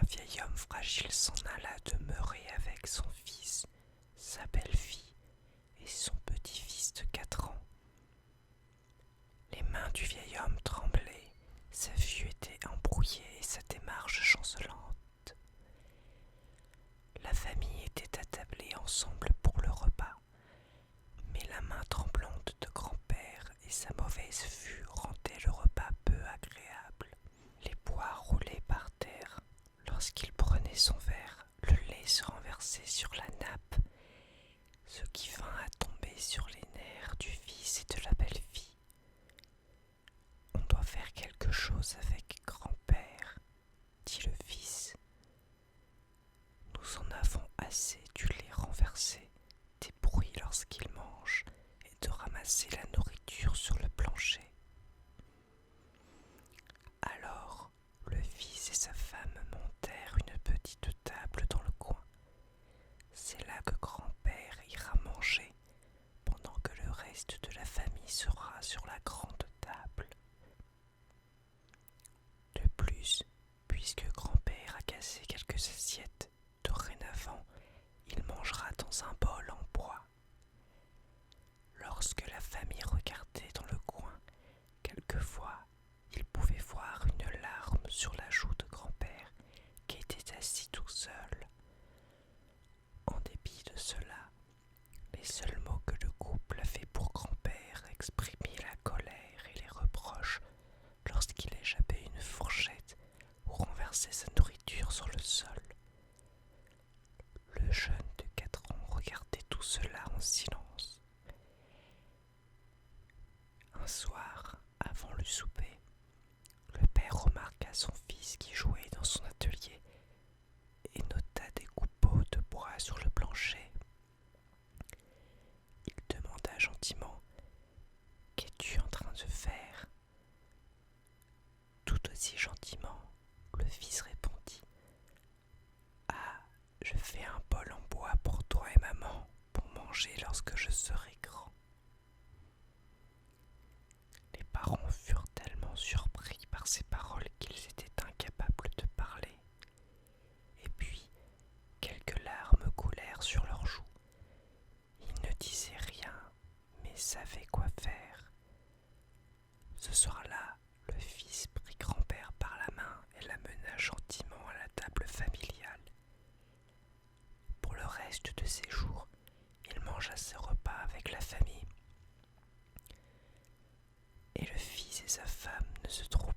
vieil homme fragile s'en alla demeurer avec son fils, sa belle-fille et son petit-fils de 4 ans. Les mains du vieil homme tremblaient, sa vue était embrouillée et sa démarche chancelante. La famille était attablée ensemble pour le repas, mais la main tremblante de grand-père et sa mauvaise vue rendaient le repas peu agréable. Les pois roulaient par terre. Lorsqu'il prenait son verre, le lait se renversait sur la nappe, ce qui vint à tomber sur les nerfs du fils et de la belle-fille. On doit faire quelque chose avec grand-père, dit le fils. Nous en avons assez du lait renversé, des bruits lorsqu'il mange et de ramasser la nourriture sur le plancher. Alors, le fils et sa femme montèrent une petite table dans le coin. C'est là que grand-père ira manger, pendant que le reste de la famille sera sur la grande table. De plus, puisque grand-père a cassé quelques assiettes, dorénavant, il mangera dans un bol en bois. Lorsque la famille regardait dans le coin, quelquefois, il pouvait voir une larme sur la joue de grand-père qui était assis tout seul. En dépit de cela, les seuls mots que le couple avait pour grand-père exprimaient la colère et les reproches lorsqu'il échappait une fourchette ou renversait sa nourriture sur le sol. Le jeune de 4 ans regardait tout cela en silence. Un soir, avant le souper, le père remarqua son fils qui jouait dans son atelier et nota des coupeaux de bois sur le plancher. Il demanda gentiment « Qu'es-tu en train de faire ?» Tout aussi gentiment, le fils répondit « Ah, je fais un bol en bois pour toi et maman pour manger lorsque je serai grand. » Les parents furent tellement surpris par ces paroles qu'ils étaient incapables de parler. Et puis, quelques larmes coulèrent sur leurs joues. Ils ne disaient rien, mais savaient quoi faire. Ce soir-là, le fils prit grand-père par la main et l'amena gentiment à la table familiale. Pour le reste de ses jours, il mangea ses repas avec la famille. Et le fils et sa femme ne se troublèrent